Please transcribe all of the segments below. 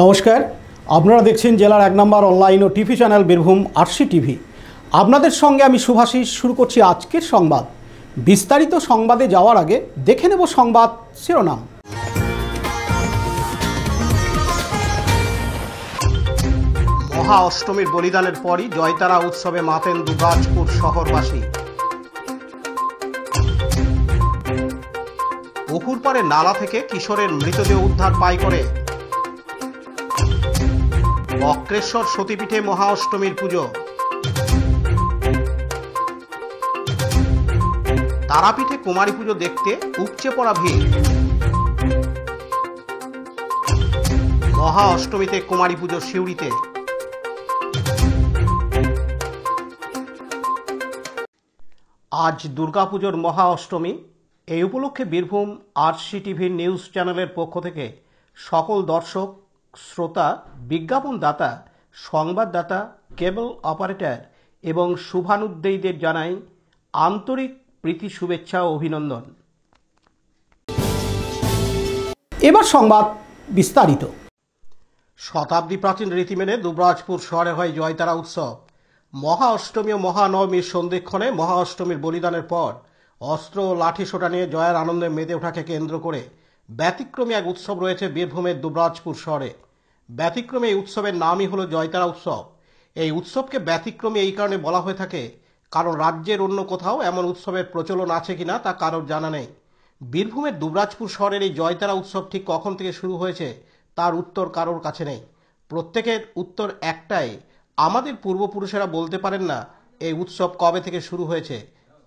নমস্কার, আপনারা দেখছেন জেলার 1 নম্বর অনলাইন ও TV channel Birbhum RC TV. আপনাদের সঙ্গে আমি শুভাশিস। শুরু করছি আজকের সংবাদ। বিস্তারিত সংবাদে যাওয়ার আগে দেখে নেব সংবাদ শিরোনাম। মহা অষ্টমীর বলিদানের পরই জয়তারা উৎসবে মাতেন দুবরাজপুর শহরবাসী। পুকুর পাড়ে নালা থেকে কিশোরের মৃতদেহ উদ্ধার পায় করে। বক্রেশ্বর সতীপীঠে মহা অষ্টমীর পুজো। তারাপীঠে কুমারী পুজো দেখতে উপচে পড়া ভিড়। মহা অষ্টমীতে কুমারী পুজো সিউড়িতে। আজ দুর্গাপুজোর মহা অষ্টমী। এই উপলক্ষে বীরভূম আরসি টিভির নিউজ চ্যানেলের পক্ষ থেকে সকল দর্শক, শ্রোতা, বিজ্ঞাপনদাতা, সংবাদদাতা, কেবল অপারেটর এবং শুভানুদ্দেয়ীদের জানাই আন্তরিক প্রীতি, শুভেচ্ছা ও অভিনন্দন। এবার সংবাদ বিস্তারিত। শতাব্দী প্রাচীন রীতি মেনে দুবরাজপুর শহরে হয় জয়তারা উৎসব। মহা অষ্টমী ও মহানবমীর সন্ধিক্ষণে মহা অষ্টমীর বলিদানের পর অস্ত্র ও লাঠি সোটা নিয়ে জয়ের আনন্দে মেতে ওঠাকে কেন্দ্র করে ব্যতিক্রমী এক উৎসব রয়েছে বীরভূমের দুবরাজপুর শহরে। ব্যতিক্রমী এই উৎসবের নামই হলো জয়তারা উৎসব। এই উৎসবকে ব্যতিক্রমী এই কারণে বলা হয়ে থাকে কারণ রাজ্যের অন্য কোথাও এমন উৎসবের প্রচলন আছে কিনা তা কারোর জানা নেই। বীরভূমের দুবরাজপুর শহরের এই জয়তারা উৎসব ঠিক কখন থেকে শুরু হয়েছে তার উত্তর কারোর কাছে নেই। প্রত্যেকের উত্তর একটাই, আমাদের পূর্বপুরুষেরা বলতে পারেন না এই উৎসব কবে থেকে শুরু হয়েছে।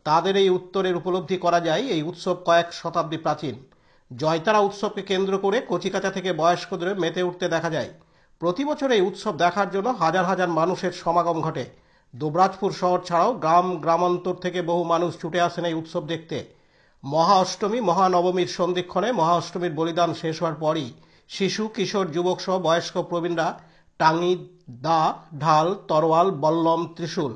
তাদের এই উত্তরের উপলব্ধি করা যায় এই উৎসব কয়েক শতাব্দী প্রাচীন। জয়তারা উৎসবকে কেন্দ্র করে কচিকাঁচা থেকে বয়স্কদের মেতে উঠতে দেখা যায়। প্রতি বছর এই উৎসব দেখার জন্য হাজার হাজার মানুষের সমাগম ঘটে। দুবরাজপুর শহর ছাড়াও গ্রামান্তর থেকে বহু মানুষ ছুটে আসেন এই উৎসব দেখতে। মহা অষ্টমী, মহানবমীর সন্ধিক্ষণে মহা অষ্টমীর বলিদান শেষ হওয়ার পরই শিশু, কিশোর, যুবক সহ বয়স্ক প্রবীণরা টাঙ্গি, দা, ঢাল, তরোয়াল, বল্লম, ত্রিশূল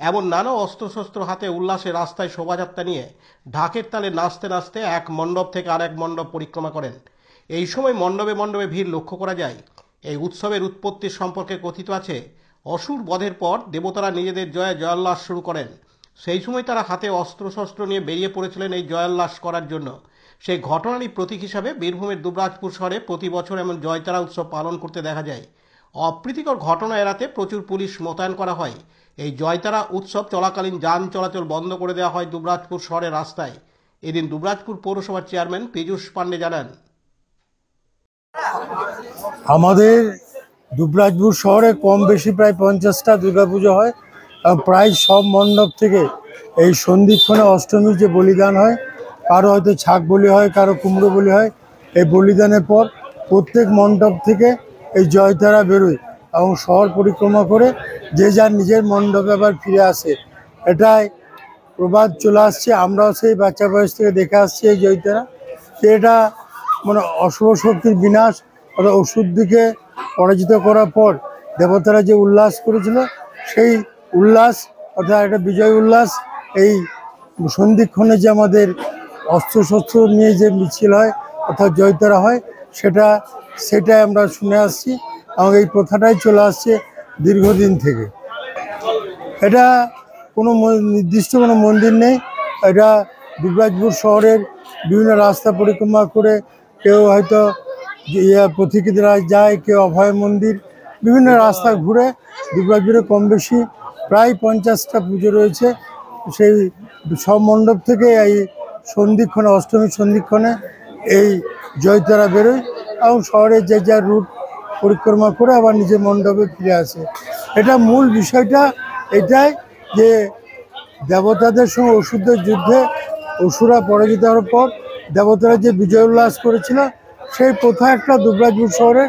এমন নানা অস্ত্রশস্ত্র হাতে উল্লাসে রাস্তায় শোভাযাত্রা নিয়ে ঢাকের তালে নাচতে নাচতে এক মণ্ডপ থেকে আরেক মণ্ডপ পরিক্রমা করেন। এই সময় মণ্ডপে মণ্ডপে ভিড় লক্ষ্য করা যায়। এই উৎসবের উৎপত্তি সম্পর্কে কথিত আছে অসুর বধের পর দেবতারা নিজেদের জয়োল্লাস শুরু করেন। সেই সময় তারা হাতে অস্ত্রশস্ত্র নিয়ে বেরিয়ে পড়েছিলেন এই জয়োল্লাস করার জন্য। সেই ঘটনারই প্রতীক হিসাবে বীরভূমের দুবরাজপুর শহরে প্রতি বছর এমন জয়তারা উৎসব পালন করতে দেখা যায়। অপ্রীতিকর ঘটনা এড়াতে প্রচুর পুলিশ মোতায়েন করা হয়। এই জয়তারা উৎসব চলাকালীন যান চলাচল বন্ধ করে দেওয়া হয় দুবরাজপুর শহরের রাস্তায়। এদিন দুবরাজপুর পৌরসভার চেয়ারম্যান পীযূষ পাণ্ডে জানান, আমাদের দুবরাজপুর শহরে কম বেশি প্রায় 50টা দুর্গাপুজো হয়। প্রায় সব মণ্ডপ থেকে এই সন্ধিক্ষণে অষ্টমীর যে বলিদান হয়, কারো হয়তো ছাগ বলি হয়, কারো কুমড়ো বলি হয়। এই বলিদানের পর প্রত্যেক মণ্ডপ থেকে এই জয়তারা বেরোয় এবং শহর পরিক্রমা করে যে যার নিজের মণ্ডপে আবার ফিরে আসে। এটাই প্রবাদ চলে আসছে। আমরাও সেই বাচ্চা বয়স থেকে দেখে আসছি এই জয়তারা। এটা মানে অশুভ শক্তির বিনাশ অর্থাৎ অশুদ্ধিকে পরাজিত করার পর দেবতারা যে উল্লাস করেছিল সেই উল্লাস অর্থাৎ একটা বিজয় উল্লাস। এই সন্ধিক্ষণে যে আমাদের অস্ত্রশস্ত্র নিয়ে যে মিছিল হয় অর্থাৎ জয়তারা হয় সেটাই আমরা শুনে আসছি এবং এই প্রথাটাই চলে আসছে দীর্ঘদিন থেকে। এটা কোনো নির্দিষ্ট কোনো মন্দির নেই। এটা দুবরাজপুর শহরের বিভিন্ন রাস্তা পরিক্রমা করে কেউ হয়তো পথিকরা যায়, কেউ অভয় মন্দির, বিভিন্ন রাস্তা ঘুরে দুবরাজপুরে কম বেশি প্রায় 50টা পুজো রয়েছে। সেই সব মণ্ডপ থেকে এই সন্ধিক্ষণে অষ্টমীর সন্ধিক্ষণে এই জয়তারা বেরোয় এবং শহরে যে যার রুট পরিক্রমা করে আবার নিজের মণ্ডপে ফিরে আসে। এটা মূল বিষয়টা এটাই যে দেবতাদের সঙ্গে অসুরদের যুদ্ধে অসুরা পরাজিত হওয়ার পর দেবতারা যে বিজয় উল্লাস করেছিল সেই প্রথা একটা দুবরাজপুর শহরে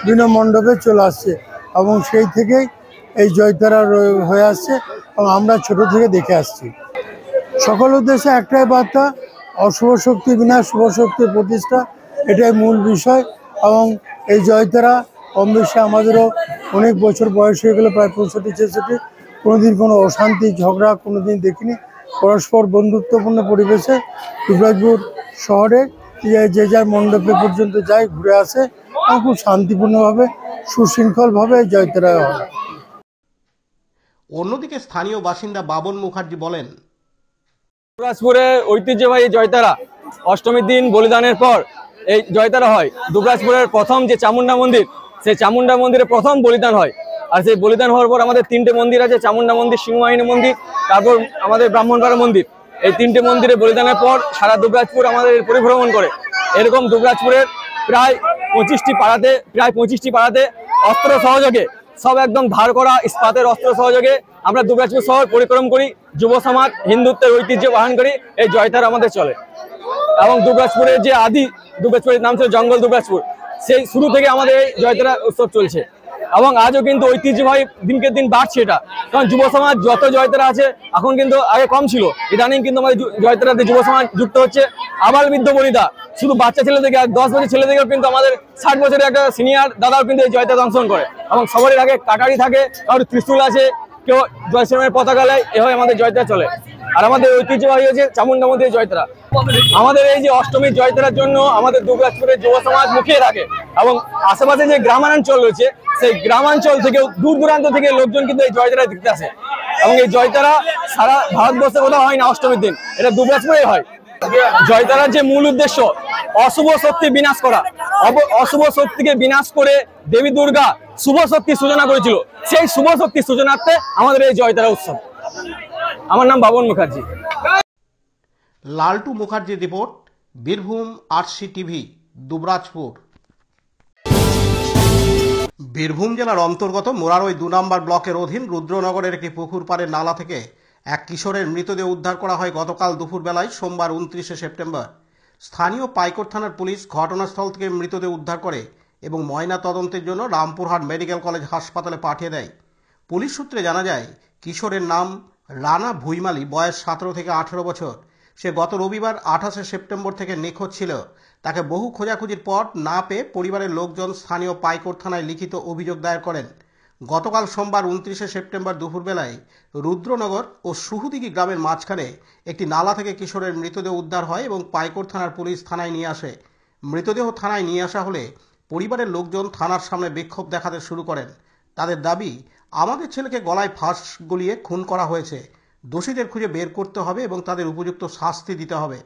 বিভিন্ন মণ্ডপে চলে আসছে এবং সেই থেকেই এই জয়তারা হয়ে আসছে এবং আমরা ছোট থেকে দেখে আসছি। সকল উদ্দেশ্যে একটাই বার্তা, অশুভ শক্তি বিনাশ, শুভ শক্তির প্রতিষ্ঠা, এটাই মূল বিষয়। এবং এই জয়তারা কম বেশি আমাদেরও অনেক বছর বয়স হয়ে গেলো, প্রায় 65-66। কোনোদিন কোনো অশান্তি ঝগড়া কোনোদিন দেখিনি। পরস্পর বন্ধুত্বপূর্ণ পরিবেশে দুবরাজপুর শহরে যে যার মণ্ডপে পর্যন্ত যায়, ঘুরে আসে এবং খুব শান্তিপূর্ণভাবে সুশৃঙ্খলভাবে জয়তারা হয়। অন্যদিকে স্থানীয় বাসিন্দা বাবন মুখার্জি বলেন, দুবরাজপুরে ঐতিহ্যবাহী জয়তারা অষ্টমীর দিন বলিদানের পর এই জয়তারা হয়। দুবরাজপুরের প্রথম যে চামুন্ডা মন্দির, সেই চামুন্ডা মন্দিরে প্রথম বলিদান হয়। আর সেই বলিদান হওয়ার পর আমাদের 3টে মন্দির আছে, চামুন্ডা মন্দির, সিংহবাহিনী মন্দির, তারপর আমাদের ব্রাহ্মণপাড়া মন্দির। এই 3টে মন্দিরে বলিদানের পর সারা দুবরাজপুর আমাদের পরিভ্রমণ করে। এরকম দুবরাজপুরের প্রায় 25টি পাড়াতে অস্ত্র সহযোগে, সব একদম ধার করা ইস্পাতের অস্ত্র সহযোগে আমরা দুবরাজপুর শহর পরিক্রম করি। যুব সমাজ হিন্দুত্বের ঐতিহ্য বহন করি, এই জয়তারা আমাদের চলে। এবং দুবরাজপুরের যে দুবরাজপুরের নাম ছিল জঙ্গল দুবরাজপুর, সেই শুরু থেকে আমাদের এই জয়তারা উৎসব চলছে। এবং আজও কিন্তু ঐতিহ্যবাহী দিনকে দিন বাড়ছে এটা। কারণ যুব সমাজ যত জয়তারা আছে, এখন কিন্তু আগে কম ছিল, ইদানিং কিন্তু আমাদের জয়তারাতে যুব সমাজ যুক্ত হচ্ছে। আবাল বৃদ্ধ বনিতা, শুধু বাচ্চা ছেলে থেকে 10 বছর ছেলে থেকেও কিন্তু আমাদের 60 বছরের একটা সিনিয়র দাদাও কিন্তু এই জয়তারা অংশগ্রহণ করে। এবং সবারই আগে কাটারি থাকে, কারোর ত্রিশূল আছে, কেউ জয় শ্রীরামের পতাকা নেয়। এভাবে আমাদের জয়তারা চলে। আর আমাদের ঐতিহ্যবাহী হচ্ছে চামুন্ডা মন্দিরের জয়তারা। আমাদের এই যে অষ্টমীর জয়তারার জন্য আমাদের দুবরাজপুরের যুব সমাজ মুখিয়ে থাকে। এবং আশেপাশে যে গ্রামাঞ্চল রয়েছে, সেই গ্রামাঞ্চল থেকে দূর দূরান্ত থেকে লোকজন কিন্তু এই জয়তারা দেখতে আসে। এবং এই জয়তারা সারা ভারতবর্ষে কোথাও হয় না অষ্টমীর দিন, এটা দুবরাজপুরেই হয়। জয়তারার যে মূল উদ্দেশ্য অশুভ শক্তি বিনাশ করা। অশুভ শক্তিকে বিনাশ করে দেবী দুর্গা শুভ শক্তির সূচনা করেছিল। সেই শুভ শক্তির সূচনার্থে আমাদের এই জয়তারা উৎসব। আমার নাম বাবন মুখার্জি। লালটু মুখার্জির রিপোর্ট, বীরভূম RCTV, দুবরাজপুর। বীরভূম জেলার অন্তর্গত মোরারই 2 নম্বর ব্লকের অধীন রুদ্রনগরের একটি পুকুর পাড়ের নালা থেকে এক কিশোরের মৃতদেহ উদ্ধার করা হয় গতকাল দুপুরবেলায়, সোমবার 29শে সেপ্টেম্বর। স্থানীয় পাইকর থানার পুলিশ ঘটনাস্থল থেকে মৃতদেহ উদ্ধার করে এবং ময়না তদন্তের জন্য রামপুরহাট মেডিকেল কলেজ হাসপাতালে পাঠিয়ে দেয়। পুলিশ সূত্রে জানা যায়, কিশোরের নাম রানা ভুইমালি, বয়স 17 থেকে 18 বছর। সে গত রবিবার 28শে সেপ্টেম্বর থেকে নিখোঁজ ছিল। তাকে বহু খোঁজাখুঁজির পর না পেয়ে পরিবারের লোকজন স্থানীয় পাইকর থানায় লিখিত অভিযোগ দায়ের করেন। গতকাল সোমবার 29শে সেপ্টেম্বর দুপুরবেলায় রুদ্রনগর ও সুহুদিঘি গ্রামের মাঝখানে একটি নালা থেকে কিশোরের মৃতদেহ উদ্ধার হয় এবং পাইকর থানার পুলিশ থানায় নিয়ে আসে। মৃতদেহ থানায় নিয়ে আসা হলে পরিবারের লোকজন থানার সামনে বিক্ষোভ দেখাতে শুরু করেন। তাদের দাবি, আমাদের ছেলেকে গলায় ফাঁস গলিয়ে খুন করা হয়েছে, দোষীদের খুঁজে বের করতে হবে এবং তাদের উপযুক্ত শাস্তি দিতে হবে।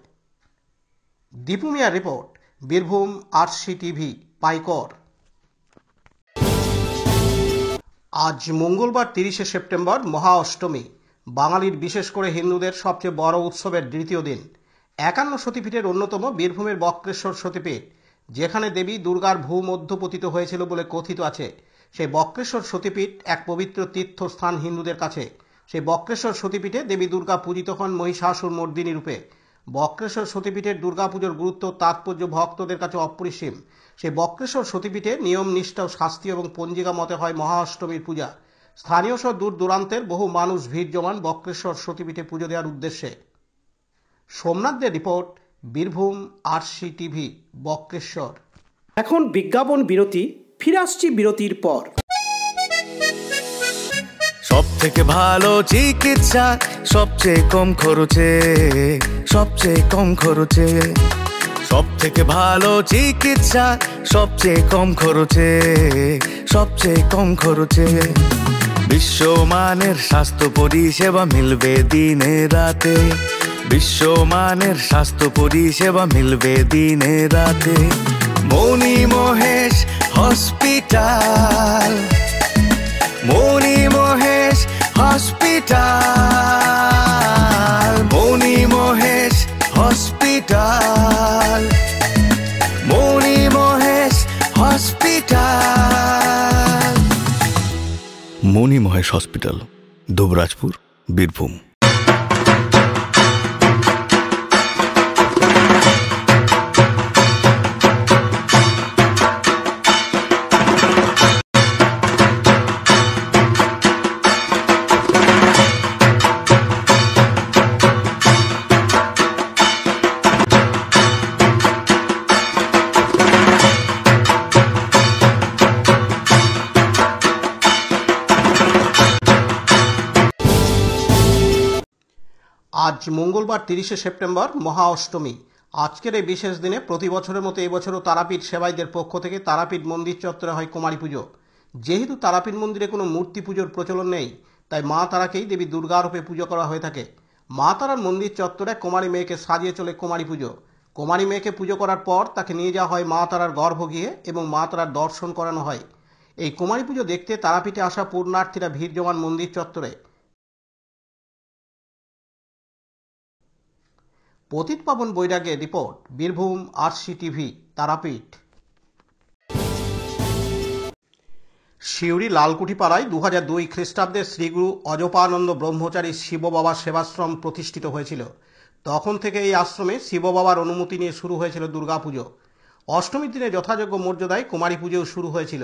দীপু মিয়ার রিপোর্ট, বীরভূম RCTV, পাইকর। আজ মঙ্গলবার 30শে সেপ্টেম্বর, মহা অষ্টমী, বাঙালির বিশেষ করে হিন্দুদের সবচেয়ে বড় উৎসবের দ্বিতীয় দিন। 51 সতীপীঠের অন্যতম বীরভূমের বক্রেশ্বর সতীপীঠ, যেখানে দেবী দুর্গার ভূমধ্য পতিত হয়েছিল বলে কথিত আছে। সেই বক্রেশ্বর সতীপীঠ এক পবিত্র তীর্থস্থান হিন্দুদের কাছে। সেই বক্রেশ্বর সতীপীঠে দেবী দুর্গা পূজিত হন মহিষাসুর মর্দিনী রূপে। বক্রেশ্বর সতীপীঠের দুর্গাপুজোর গুরুত্ব তাৎপর্য ভক্তদের কাছে অপরিসীম। সেই বক্রেশ্বর সতীপীঠে নিয়ম নিষ্ঠা, শাস্তি এবং পঞ্জিকা মতে হয় মহা অষ্টমীর পূজা। স্থানীয় সহ দূর দূরান্তের বহু মানুষ ভিড় জমান বক্রেশ্বর সতীপীঠে পুজো দেওয়ার উদ্দেশ্যে। সোমনাথদের রিপোর্ট, বীরভূম RCTV, বক্রেশ্বর। এখন বিজ্ঞাপন বিরতি, ফিরে আসছি বিরতির পর। সব থেকে ভালো চিকিৎসা, সবচেয়ে কম খরচে, সবচেয়ে কম খরচে। সব থেকে ভালো চিকিৎসা, সবচেয়ে কম খরচে, সবচেয়ে কম খরচে। বিশ্বমানের স্বাস্থ্য পরিষেবা মিলবে দিনে রাতে। বিশ্বমানের স্বাস্থ্য পরিষেবা মিলবে দিনে রাতে। মণি মহেশ হসপিটাল, মণি মহেশ হসপিটাল, মণি মহেশ হসপিটাল, মণি মহেশ হসপিটাল। মণি মহেশ হসপিটাল, দুবরাজপুর, বীরভূম। আজ মঙ্গলবার 30শে সেপ্টেম্বর, মহা অষ্টমী। আজকের এই বিশেষ দিনে প্রতি বছরের মতো এবছরও তারাপীঠ সেবাইদের পক্ষ থেকে তারাপীঠ মন্দির চত্বরে হয় কুমারী পুজো। যেহেতু তারাপীঠ মন্দিরে কোনো মূর্তি পুজোর প্রচলন নেই, তাই মা তারাকেই দেবী দুর্গা রূপে পুজো করা হয়ে থাকে। মা তারার মন্দির চত্বরে কুমারী মেয়েকে সাজিয়ে চলে কুমারী পুজো। কুমারী মেয়েকে পুজো করার পর তাকে নিয়ে যাওয়া হয় মা তারার গর্ভগৃহে এবং মা তারার দর্শন করানো হয়। এই কুমারী পুজো দেখতে তারাপীঠে আসা পূর্ণার্থীরা ভিড় জমান মন্দির চত্বরে। পতিত পাবন বৈরাগ্যের রিপোর্ট, বীরভূম RCTV, তারাপীঠ। সিউড়ি লালকুঠি পাড়ায় 2002 খ্রিস্টাব্দে শ্রীগুরু অজপানন্দ ব্রহ্মচারী শিব বাবার সেবাশ্রম প্রতিষ্ঠিত হয়েছিল। তখন থেকে এই আশ্রমে শিব বাবার অনুমতি নিয়ে শুরু হয়েছিল দুর্গাপুজো। অষ্টমীর দিনে যথাযোগ্য মর্যাদায় কুমারী পুজোও শুরু হয়েছিল।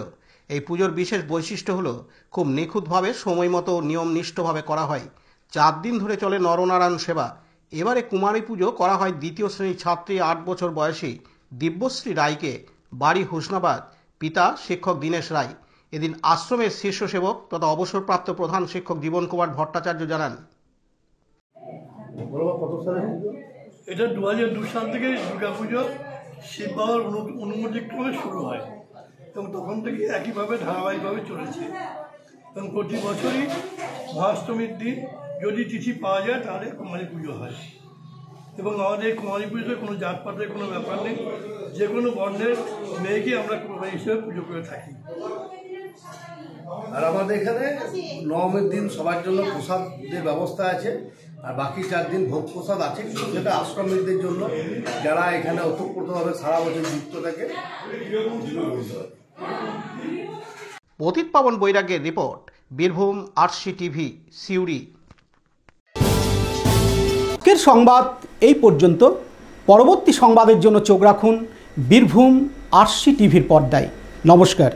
এই পুজোর বিশেষ বৈশিষ্ট্য হলো খুব নিখুঁতভাবে সময় মতো নিয়মনিষ্ঠভাবে করা হয়। 4 দিন ধরে চলে নরনারায়ণ সেবা। এবারে কুমারী পুজো করা হয় দ্বিতীয় শ্রেণীর ছাত্রী 8 বছর বয়সী দিব্যশ্রী রায়কে, বাড়ি হুসনাবাদ, পিতা শিক্ষক দীনেশ রায়। এদিন আশ্রমের শীর্ষ সেবক তথা অবসরপ্রাপ্ত প্রধান শিক্ষক জীবন কুমার ভট্টাচার্য জানান, এটা 2002 সাল থেকে দুর্গাপুজো শিব বাবার অনুমতিক্রমে শুরু হয় এবং তখন থেকে একইভাবে ধারাবাহিকভাবে চলেছে এবং প্রতি বছরই মহাষ্টমীর দিন যদি তিথি পাওয়া যায় তাহলে কুমারী পুজো হয় এবং আমাদের কুমারী পুজোতে কোনো জাতপাতের কোনো ব্যাপার নেই, যে কোনো বর্ণের মেয়েকে আমরা কুমারী হিসেবে পুজো করে থাকি। আর আমাদের এখানে নবমীর দিন সবার জন্য প্রসাদের ব্যবস্থা আছে, আর বাকি 4 দিন ভোগ প্রসাদ আছে, যেটা আশ্রমীদের জন্য যারা এখানে ওতপ্রোতভাবে সারা বছর যুক্ত থাকে। পতিত পাবন বৈরাগ্যের রিপোর্ট, বীরভূম RCTV, সিউড়ি। আজকের সংবাদ এই পর্যন্ত। পরবর্তী সংবাদের জন্য চোখ রাখুন বীরভূম RCTVর পর্দায়। নমস্কার।